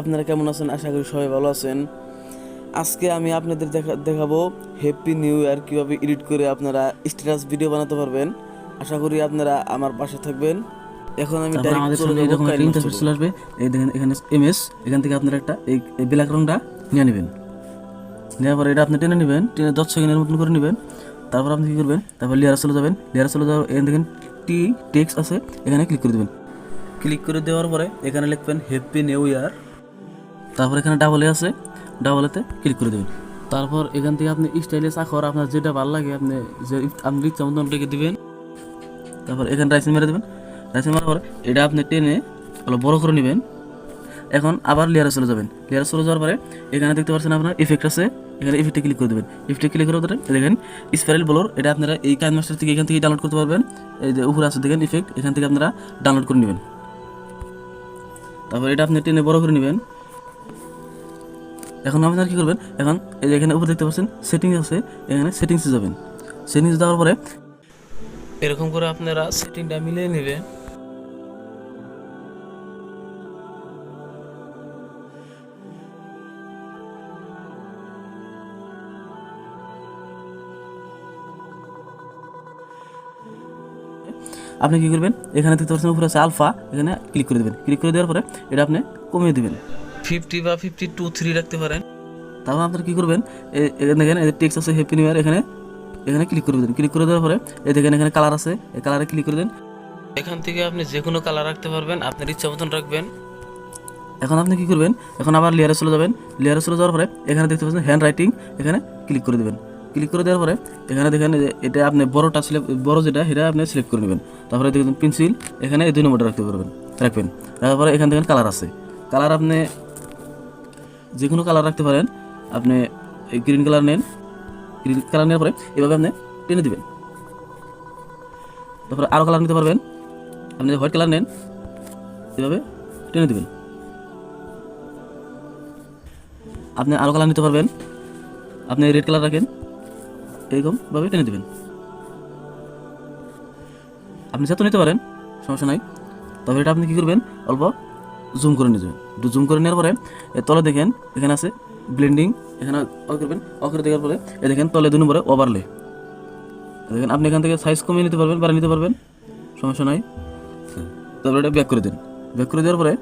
আপনারা কেমন আছেন? আশা করি সবাই ভালো আছেন। আজকে আমি আপনাদের দেখাবো হ্যাপি নিউ ইয়ার কীভাবে এডিট করে আপনারা স্ট্যাটাস ভিডিও বানাতে পারবেন। আশা করি আপনারা আমার পাশে থাকবেন। এখন আমি তারপর ডাইরেক্ট আমাদের চলে সামনে যাব এরকম একটা ইন্টারফেস চলে আসবে। এই দেখেন এখানে এমএস, এখান থেকে আপনারা একটা এই ব্ল্যাক রংটা নিয়ে নেবেন। নেওয়ার পরে এটা আপনি টেনে নেবেন, টেনে 10 সেকেন্ডের মতন করে নেবেন। তারপর আপনি কী করবেন, তারপর লেয়ারে চলে যাবেন। লেয়ারে চলে যাওয়ার এখানে দেখেন টেক্সট আছে, এখানে ক্লিক করে দেবেন। ক্লিক করে দেওয়ার পরে এখানে লিখবেন হ্যাপি নিউ ইয়ার। তারপর এখানে ডাবল আছে, ডাবলেতে ক্লিক করে দেবেন। তারপর এখান থেকে আপনি স্টাইলিশ আখর আপনার যেটা ভালো লাগে আপনি ইচ্ছা মতন লিখে দেবেন। তারপর এখানে রাইসিং মেরে দেবেন। রাইসিং মারার পরে এটা আপনি টেনে ভালো বড় করে নেবেন। এখন আবার লেয়ারে চলে যাবেন। লেয়ারে চলে যাওয়ার পরে এখানে দেখতে পাচ্ছেন আপনার ইফেক্ট আছে, এখানে ইফেক্টে ক্লিক করে দেবেন। ইফেক্টে ক্লিক করার পরে দেখেন স্পাইরাল ব্লোর, এটা আপনারা এই কাইনমাস্টার থেকে এখান থেকে ডাউনলোড করতে পারবেন। এই যে উপরে আছে দেখেন ইফেক্ট, এখান থেকে আপনারা ডাউনলোড করে নেবেন। তারপর এটা আপনি টেনে বড় করে নেবেন। এখন আপনারা কী করবেন, এখন এই যে এখানে উপরে দেখতে পাচ্ছেন সেটিংস আছে, এখানে সেটিংসে যাবেন। সেটিংস দেওয়ার পরে এরকম করে আপনারা সেটিংটা মিলিয়ে নেবেন। আপনি কী করবেন, এখানে দেখতে পাচ্ছেন উপরে আছে আলফা, এখানে ক্লিক করে দেবেন। ক্লিক করে দেওয়ার পরে এটা আপনি কমিয়ে দেবেন, 50 বা 52 রাখতে পারেন। তারপর আপনারা কী করবেন, এখানে দেখেন টেক্সট আছে হ্যাপি নিউ ইয়ার, এখানে ক্লিক করে দেবেন। ক্লিক করে দেওয়ার পরে এই দেখেন এখানে কালার আছে, এই কালারে ক্লিক করে দেন। এখান থেকে আপনি যে কোনো কালার রাখতে পারবেন, আপনার ইচ্ছা মতন রাখবেন। এখন আপনি কী করবেন, এখন আবার লেয়ারে চলে যাবেন। লেয়ারে চলে যাওয়ার পরে এখানে দেখতে পাচ্ছেন হ্যান্ড রাইটিং, এখানে ক্লিক করে দেবেন। ক্লিক করে দেওয়ার পরে এখানে দেখেন এটা আপনি বড় যেটা সেটা আপনি সিলেক্ট করে নেবেন। তারপরে দেখবেন পেন্সিল, এখানে এই 2 নম্বরটা রাখবেন। তারপরে এখান থেকে কালার আছে, কালার আপনি যে কোনো কালার রাখতে পারেন। আপনি এই গ্রিন কালার নেন, গ্রিন কালার নেওয়ার পরে এভাবে আপনি টেনে দেবেন। তারপরে আরও কালার নিতে পারবেন, আপনি হোয়াইট কালার নেন, এভাবে টেনে দেবেন। আপনি আরও কালার নিতে পারবেন, আপনি রেড কালার রাখেন, এরকমভাবে টেনে দেবেন। আপনি যত নিতে পারেন, সমস্যা নাই। তারপরে এটা আপনি কী করবেন, অল্প জুম করে নিয়ে যাবেন। জুম করে নেওয়ার পরে তলে দেখেন এখানে আছে ব্লেন্ডিং, এখানে অফ করবেন। অফ করে দেওয়ার পরে দেখেন তলে 2 নম্বরে ওভারলে, দেখেন আপনি এখান থেকে সাইজ কমিয়ে নিতে পারবেন, বাড়িয়ে নিতে পারবেন, সমস্যা নাই। তারপরে এটা ব্যাক করে দিন। ব্যাক করে দেওয়ার পরে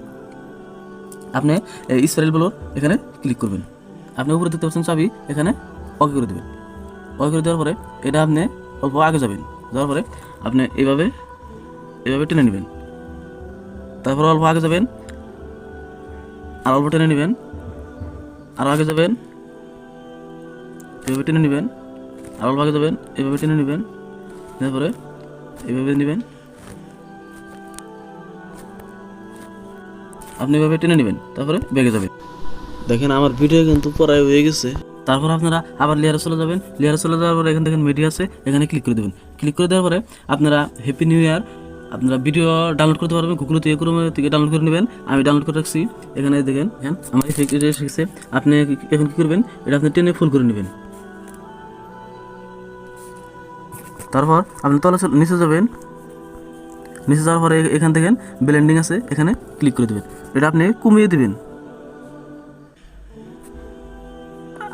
আপনি এই স্পাইরাল ব্লোর এখানে ক্লিক করবেন। আপনি উপরে দেখতে পাচ্ছেন চাবি, এখানে ওকে করে দেবেন। ওকে করে দেওয়ার পরে এটা আপনি অল্প আগে যাবেন, যাওয়ার পরে আপনি এভাবে টেনে নেবেন। তারপর অল্প আগে যাবেন, আর অল্প টেনে নেবেন, আর আগে যাবেন, এভাবে টেনে নেবেন, আর অল্প আগে যাবেন, এভাবে টেনে নেবেন। তারপরে এভাবে নেবেন, আপনি এভাবে টেনে নেবেন, তারপরে বেগে যাবেন। দেখেন আমার ভিডিও কিন্তু প্রায় হয়ে গেছে। তারপর আপনারা আবার লেয়ারে চলে যাবেন। লেয়ারে চলে যাওয়ার পরে এখানে দেখেন মিডিয়া আছে, এখানে ক্লিক করে দেবেন। ক্লিক করে দেওয়ার পরে আপনারা হ্যাপি নিউ ইয়ার আপনারা ভিডিও ডাউনলোড করতে পারবেন। গুগল থেকে ডাউনলোড করে নেবেন, আমি ডাউনলোড করে রাখছি। এখানে দেখেন হ্যাঁ আমার ইফেক্ট এসেছে। আপনি এখন কী করবেন, এটা আপনি টেনে ফুল করে নেবেন। তারপর আপনি নিচে যাবেন। নিচে যাওয়ার পরে এখান দেখেন ব্লেন্ডিং আছে, এখানে ক্লিক করে দেবেন। এটা আপনি কমিয়ে দেবেন,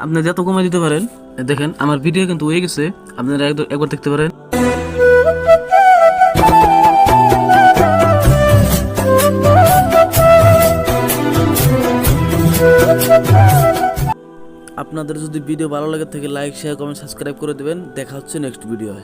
আপনি যত কমিয়ে দিতে পারেন। দেখেন আমার ভিডিও কিন্তু হয়ে গেছে, আপনারা একবার দেখতে পারেন। আপনাদের যদি ভিডিও ভালো লাগে থাকে লাইক, শেয়ার, কমেন্ট, সাবস্ক্রাইব করে দেবেন। দেখা হচ্ছে নেক্সট ভিডিওয়।